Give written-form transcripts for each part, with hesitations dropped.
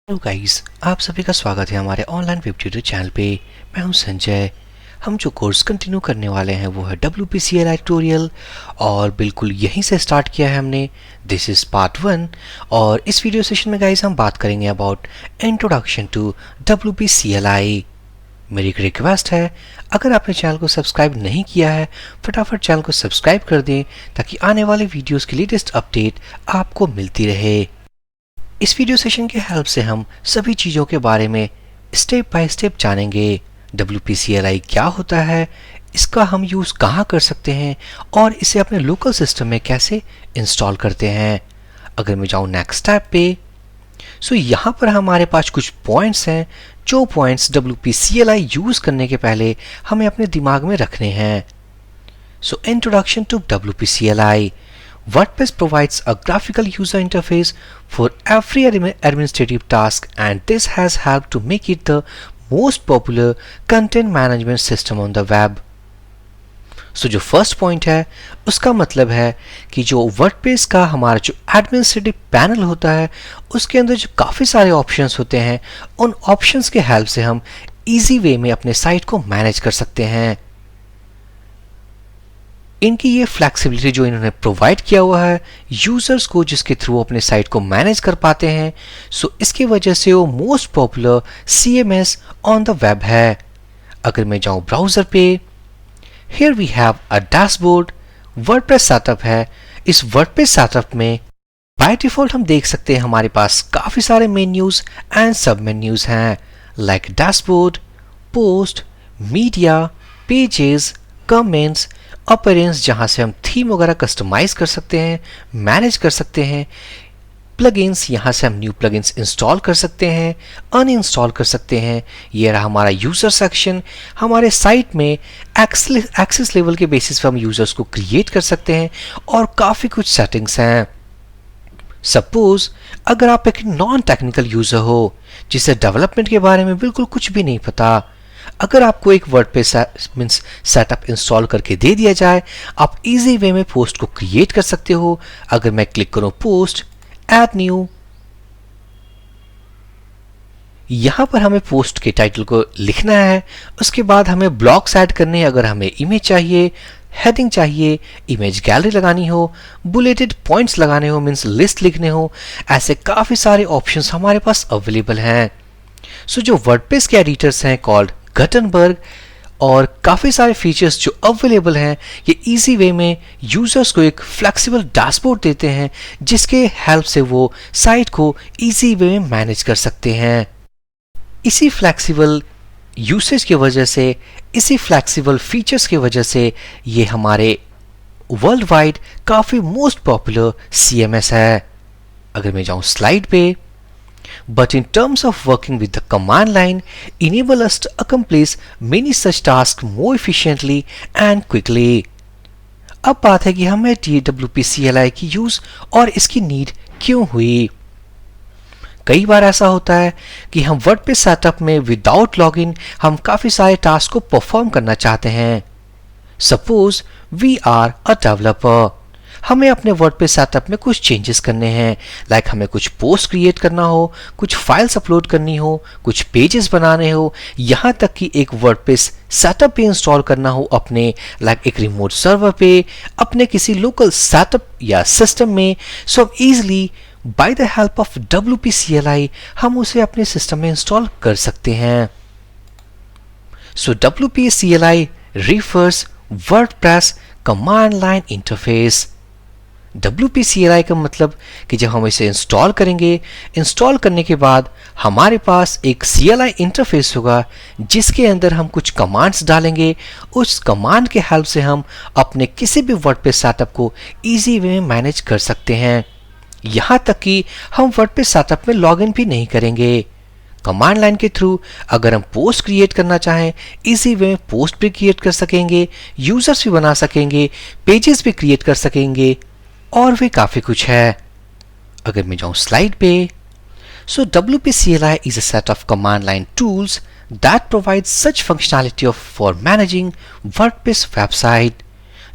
Hello guys, आप सभी का स्वागत है हमारे ऑनलाइन वेब ट्यूटर चैनल पे। मैं हूं संजय। हम जो कोर्स कंटिन्यू करने वाले हैं वो है WPCLI ट्यूटोरियल और बिल्कुल यहीं से स्टार्ट किया है हमने। दिस इज़ पार्ट 1 और इस वीडियो सेशन में गाइस हम बात करेंगे अबाउट इंट्रोडक्शन टू WPCLI। मेरी एक रिक्वेस्ट है, अगर आपने चैनल को सब्सक्राइब नहीं किया है फटाफट चैनल को सब्सक्राइब कर दें ताकि आने वाले वीडियोज़ की लेटेस्ट अपडेट आपको मिलती रहे। इस वीडियो सेशन के हेल्प से हम सभी चीज़ों के बारे में स्टेप बाय स्टेप जानेंगे। WPCLI क्या होता है, इसका हम यूज़ कहाँ कर सकते हैं और इसे अपने लोकल सिस्टम में कैसे इंस्टॉल करते हैं। अगर मैं जाऊँ नेक्स्ट स्टेप पे, सो यहाँ पर हमारे पास कुछ पॉइंट्स हैं जो पॉइंट्स WPCLI यूज़ करने के पहले हमें अपने दिमाग में रखने हैं। So introduction to WPCLI. WordPress provides a graphical user interface for every administrative task, and this has helped to make it the most popular content management system on the web. So जो first point है उसका मतलब है कि जो WordPress का हमारा जो एडमिनिस्ट्रेटिव पैनल होता है उसके अंदर जो काफ़ी सारे ऑप्शंस होते हैं, उन ऑप्शंस के हेल्प से हम इजी वे में अपने साइट को मैनेज कर सकते हैं। इनकी ये फ्लेक्सिबिलिटी जो इन्होंने प्रोवाइड किया हुआ है यूजर्स को, जिसके थ्रू अपने साइट को मैनेज कर पाते हैं, सो इसकी वजह से वो most popular CMS on the web है। अगर मैं जाऊं ब्राउजर पे, here we have a dashboard. WordPress setup है। इस वर्डप्रेस सेटअप में बाय डिफॉल्ट हम देख सकते हैं हमारे पास काफी सारे मेन्यूज एंड सब मेन्यूज हैं, like dashboard, post, media, pages, comments, appearance, जहाँ से हम थीम वगैरह कस्टमाइज कर सकते हैं, मैनेज कर सकते हैं, प्लगइन्स, यहाँ से हम न्यू प्लगइन्स इंस्टॉल कर सकते हैं, अनइंस्टॉल कर सकते हैं। ये रहा हमारा यूज़र सेक्शन। हमारे साइट में एक्सेस लेवल के बेसिस पर हम यूज़र्स को क्रिएट कर सकते हैं और काफ़ी कुछ सेटिंग्स हैं। सपोज अगर आप एक नॉन टेक्निकल यूज़र हो जिसे डेवलपमेंट के बारे में बिल्कुल कुछ भी नहीं पता, अगर आपको एक वर्डप्रेस मींस सेटअप इंस्टॉल करके दे दिया जाए, आप इजी वे में पोस्ट को क्रिएट कर सकते हो। अगर मैं क्लिक करूं पोस्ट, ऐड न्यू, यहां पर हमें पोस्ट के टाइटल को लिखना है। उसके बाद हमें ब्लॉक्स ऐड करने हैं। अगर हमें इमेज चाहिए, हेडिंग चाहिए, इमेज गैलरी लगानी हो, बुलेटेड पॉइंट्स लगाने हो मींस लिस्ट लिखने हो, ऐसे काफी सारे ऑप्शंस हमारे पास अवेलेबल हैं। सो जो वर्डप्रेस के एडिटर्स हैं कॉल्ड गटनबर्ग, और काफ़ी सारे फीचर्स जो अवेलेबल हैं, ये इजी वे में यूजर्स को एक फ्लेक्सिबल डैशबोर्ड देते हैं जिसके हेल्प से वो साइट को इजी वे में मैनेज कर सकते हैं। इसी फ्लेक्सिबल यूसेज की वजह से, इसी फ्लेक्सिबल फीचर्स की वजह से ये हमारे वर्ल्ड वाइड काफ़ी मोस्ट पॉपुलर CMS है। अगर मैं जाऊँ स्लाइड पे, but in terms of working with the command line enable us to accomplish many such tasks more efficiently and quickly. अब बात है कि हमें WPCLI की यूज और इसकी नीड क्यों हुई। कई बार ऐसा होता है कि हम वर्डप्रेस सेटअप में विदाउट लॉगिन हम काफी सारे टास्क को परफॉर्म करना चाहते हैं। Suppose we are a developer, हमें अपने वर्डप्रेस सेटअप में कुछ चेंजेस करने हैं, लाइक हमें कुछ पोस्ट क्रिएट करना हो, कुछ फाइल्स अपलोड करनी हो, कुछ पेजेस बनाने हो, यहाँ तक कि एक वर्डप्रेस सेटअप भी इंस्टॉल करना हो अपने, लाइक एक रिमोट सर्वर पे, अपने किसी लोकल सेटअप या सिस्टम में। सो अब easily by the help of WPCLI हम उसे अपने सिस्टम में इंस्टॉल कर सकते हैं। सो WPCLI refers WordPress command line interface. WPCLI का मतलब कि जब हम इसे इंस्टॉल करेंगे, इंस्टॉल करने के बाद हमारे पास एक CLI इंटरफेस होगा जिसके अंदर हम कुछ कमांड्स डालेंगे। उस कमांड के हेल्प से हम अपने किसी भी वर्डप्रेस सेटअप को इजी वे में मैनेज कर सकते हैं। यहाँ तक कि हम वर्डप्रेस सेटअप में लॉगिन भी नहीं करेंगे। कमांड लाइन के थ्रू अगर हम पोस्ट क्रिएट करना चाहें, इजी वे में पोस्ट भी क्रिएट कर सकेंगे, यूजर्स भी बना सकेंगे, पेजेस भी क्रिएट कर सकेंगे और भी काफी कुछ है। अगर मैं जाऊं स्लाइड पे, सो WPCLI is a set of command line tools that provide such functionality of for managing WordPress website.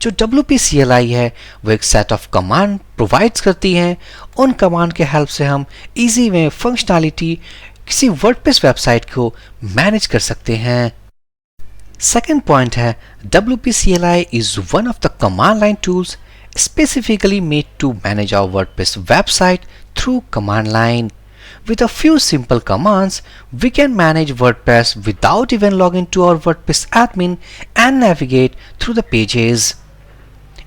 जो WP CLI है वो एक सेट ऑफ कमांड प्रोवाइड्स करती हैं। उन कमांड के हेल्प से हम इजी में फंक्शनैलिटी किसी वर्डप्रेस वेबसाइट को मैनेज कर सकते हैं। सेकेंड पॉइंट है WP CLI is one of the command line tools specifically made to manage our WordPress website through command line. With a few simple commands, we can manage WordPress without even logging to our WordPress admin and navigate through the pages.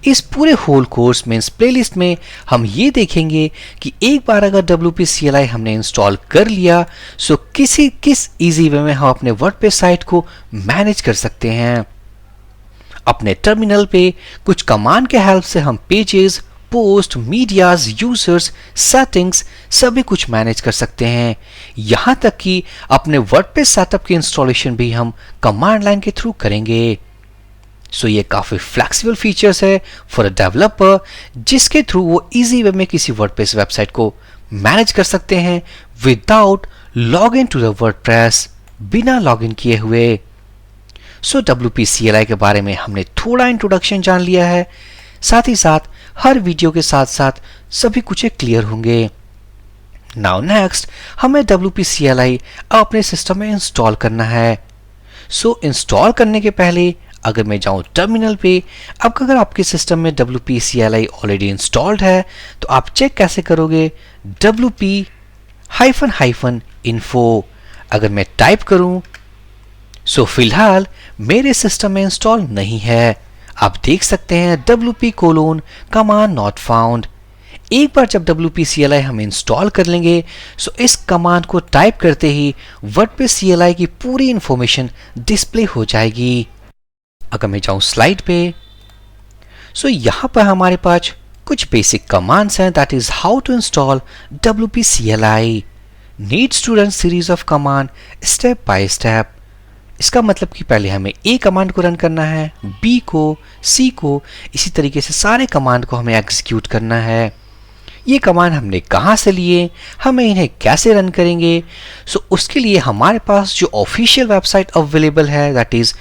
इस पूरे whole course में, इस playlist में हम ये देखेंगे कि एक बार अगर WP CLI हमने इंस्टॉल कर लिया सो किस इजी वे में हम अपने वर्डप्रेस साइट को मैनेज कर सकते हैं। अपने टर्मिनल पे कुछ कमांड के हेल्प से हम pages, post, medias, users, settings सभी कुछ मैनेज कर सकते हैं। यहां तक कि अपने वर्डप्रेस सेटअप की इंस्टॉलेशन भी हम कमांड लाइन के थ्रू करेंगे। सो ये काफी फ्लेक्सिबल फीचर्स है फॉर अ डेवलपर, जिसके थ्रू वो इजी वे में किसी वर्डप्रेस वेबसाइट को मैनेज कर सकते हैं without log in to the WordPress, बिना लॉग इन किए हुए। सो WP CLI के बारे में हमने थोड़ा इंट्रोडक्शन जान लिया है, साथ ही साथ हर वीडियो के साथ साथ सभी कुछ क्लियर होंगे। नाउ नेक्स्ट हमें WP CLI अपने सिस्टम में इंस्टॉल करना है। सो इंस्टॉल करने के पहले अगर मैं जाऊं टर्मिनल पे, अब अगर आपके सिस्टम में WP CLI ऑलरेडी इंस्टॉल्ड है तो आप चेक कैसे करोगे? WP-info अगर मैं टाइप करूं सो फिलहाल मेरे सिस्टम में इंस्टॉल नहीं है। आप देख सकते हैं WP: not found। एक बार जब WP CLI हम इंस्टॉल कर लेंगे सो इस कमांड को टाइप करते ही वर्डप्रेस CLI की पूरी इंफॉर्मेशन डिस्प्ले हो जाएगी। अगर मैं जाऊं स्लाइड पे सो यहां पर हमारे पास कुछ बेसिक कमांड्स हैं, that is how to install WP CLI। Needs to run series of command step by step. इसका मतलब कि पहले हमें A कमांड को रन करना है, B को, C को, इसी तरीके से सारे कमांड को हमें एग्जीक्यूट करना है। ये कमांड हमने कहां से लिए, हमें इन्हें कैसे रन करेंगे? सो उसके लिए हमारे पास जो ऑफिशियल वेबसाइट अवेलेबल है दैट इज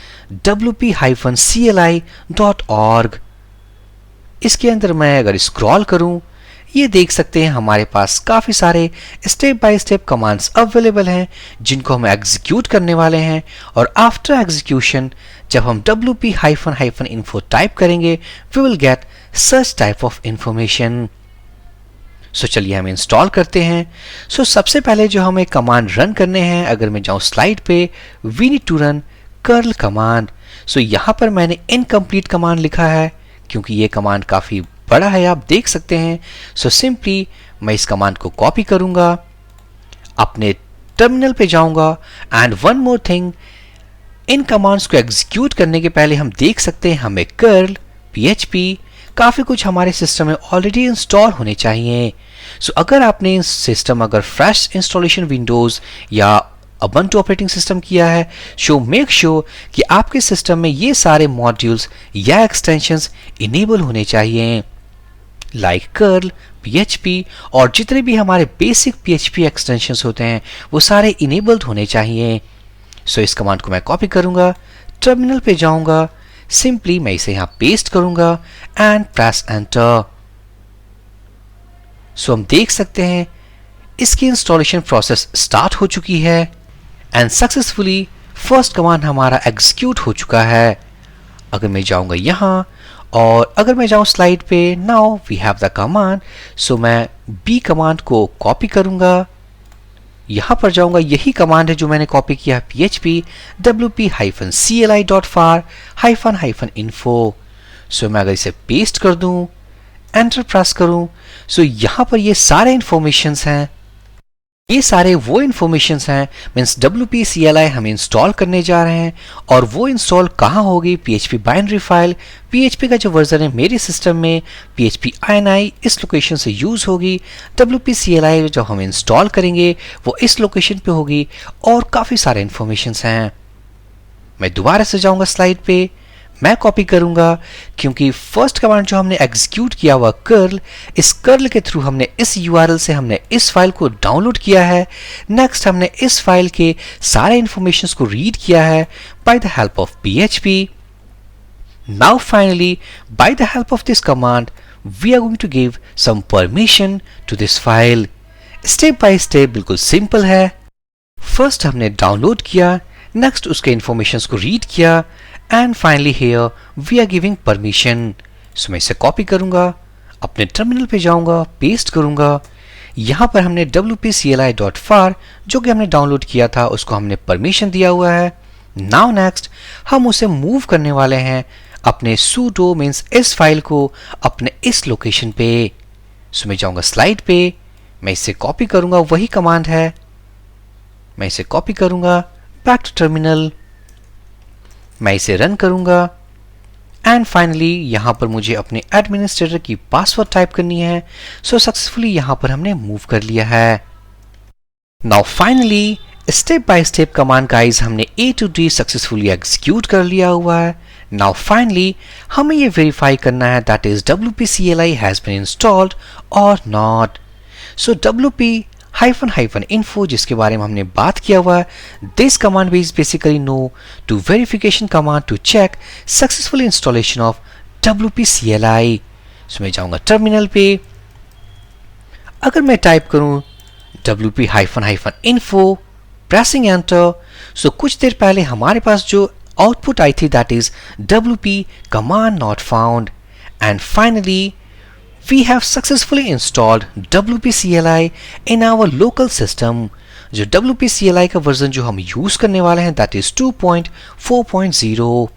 wp-cli.org। इसके अंदर मैं अगर स्क्रॉल करूं, ये देख सकते हैं हमारे पास काफी सारे step by step commands available हैं जिनको हम एग्जीक्यूट करने वाले हैं। और आफ्टर एग्जीक्यूशन जब हम WP-info टाइप करेंगे we will get such type of information. So चलिए हम इंस्टॉल करते हैं। सो सबसे पहले जो हमें कमांड रन करने हैं, अगर मैं जाऊं स्लाइड पे, we need to run curl command. So यहां पर मैंने इनकम्प्लीट कमांड लिखा है क्योंकि ये कमांड काफी बड़ा है, आप देख सकते हैं। सो सिंपली मैं इस कमांड को कॉपी करूंगा, अपने टर्मिनल पे जाऊंगा and one more thing, in commands को एग्जीक्यूट करने के पहले हम देख सकते हैं हमें कर्ल, PHP काफी कुछ हमारे सिस्टम में ऑलरेडी इंस्टॉल होने चाहिए। सो अगर आपने सिस्टम अगर फ्रेश इंस्टॉलेशन विंडोज या Ubuntu ऑपरेटिंग सिस्टम किया है सो मेक श्योर कि आपके सिस्टम में ये सारे मॉड्यूल्स या एक्सटेंशंस इनेबल होने चाहिए, लाइक कर्ल, PHP और जितने भी हमारे बेसिक PHP एक्सटेंशंस होते हैं वो सारे इनेबल्ड होने चाहिए। सो इस कमांड को मैं कॉपी करूंगा, टर्मिनल पे जाऊंगा, सिंपली मैं इसे यहां पेस्ट करूंगा एंड प्रेस एंटर। सो हम देख सकते हैं इसकी इंस्टॉलेशन प्रोसेस स्टार्ट हो चुकी है एंड सक्सेसफुली फर्स्ट कमांड हमारा एग्जीक्यूट हो चुका है। अगर मैं जाऊंगा यहां और अगर मैं जाऊं स्लाइड पे, now we have the command. So मैं B कमांड को कॉपी करूंगा, यहां पर जाऊंगा, यही कमांड है जो मैंने कॉपी किया है, PHP wp-cli.far-info। सो मैं अगर इसे पेस्ट कर दूं, एंटर प्रेस करूं, सो यहां पर ये सारे इंफॉर्मेशंस हैं, ये सारे वो इंफॉर्मेशंस हैं, मींस WP CLI हम इंस्टॉल करने जा रहे हैं। और वो इंस्टॉल कहां होगी? PHP बाइनरी फाइल, PHP का जो वर्जन है मेरे सिस्टम में PHP INI इस लोकेशन से यूज होगी। WP CLI जो हम इंस्टॉल करेंगे वो इस लोकेशन पे होगी और काफी सारे इंफॉर्मेशंस हैं। मैं दोबारा से जाऊंगा स्लाइड पे, मैं कॉपी करूंगा क्योंकि फर्स्ट कमांड जो हमने एग्जीक्यूट किया हुआ कर्ल, इस कर्ल के थ्रू हमने इस URL से हमने इस फाइल को डाउनलोड किया है। नेक्स्ट हमने इस फाइल के सारे इंफॉर्मेशंस को रीड किया है by the help of PHP। Now finally, by the help of this command, we are going to give some permission to this file. Step by step बिल्कुल simple है. First हमने download किया, next उसके informations को read किया, and finally here we are giving permission. So मैं इसे copy करूंगा, अपने terminal पे जाऊंगा, paste करूंगा. यहाँ पर हमने wp-cli.far जो कि हमने डाउनलोड किया था उसको हमने परमिशन दिया हुआ है. नाउ नेक्स्ट हम उसे मूव करने वाले हैं अपने sudo मीन्स इस फाइल को अपने इस लोकेशन पे. सो मैं जाऊंगा स्लाइड पे, मैं इसे कॉपी करूंगा, वही कमांड है, मैं इसे कॉपी करूंगा, बैक टू टर्मिनल, मैं इसे रन करूंगा एंड फाइनली यहां पर मुझे अपने एडमिनिस्ट्रेटर की पासवर्ड टाइप करनी है. सो सक्सेसफुली यहां पर हमने मूव कर लिया है. Now finally step by step command guys हमने A to D successfully execute कर लिया हुआ है. नाउ फाइनली हमें ये वेरीफाई करना है that is wp-cli has been installed और नॉट. सो wp-info जिसके बारे में हमने बात किया हुआ है, this command is basically no to verification command to check successful installation of wp-cli. So मैं जाऊंगा टर्मिनल पे, अगर मैं टाइप करूं wp-info प्रेसिंग एंटर, सो कुछ देर पहले हमारे पास जो आउटपुट आई थी that is wp command not found. And finally we have successfully installed wp-cli in our local system. जो wp-cli का वर्जन जो हम यूज करने वाले हैं that is 2.4.0.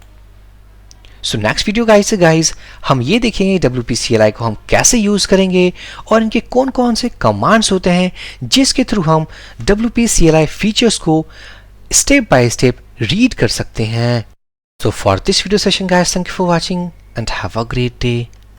So next video guys हम ये देखेंगे wp-cli को हम कैसे यूज करेंगे और इनके कौन कौन से कमांड्स होते हैं जिसके थ्रू हम wp-cli फीचर्स को स्टेप बाय स्टेप रीड कर सकते हैं. So for this video session guys, thank you for watching and have a great day.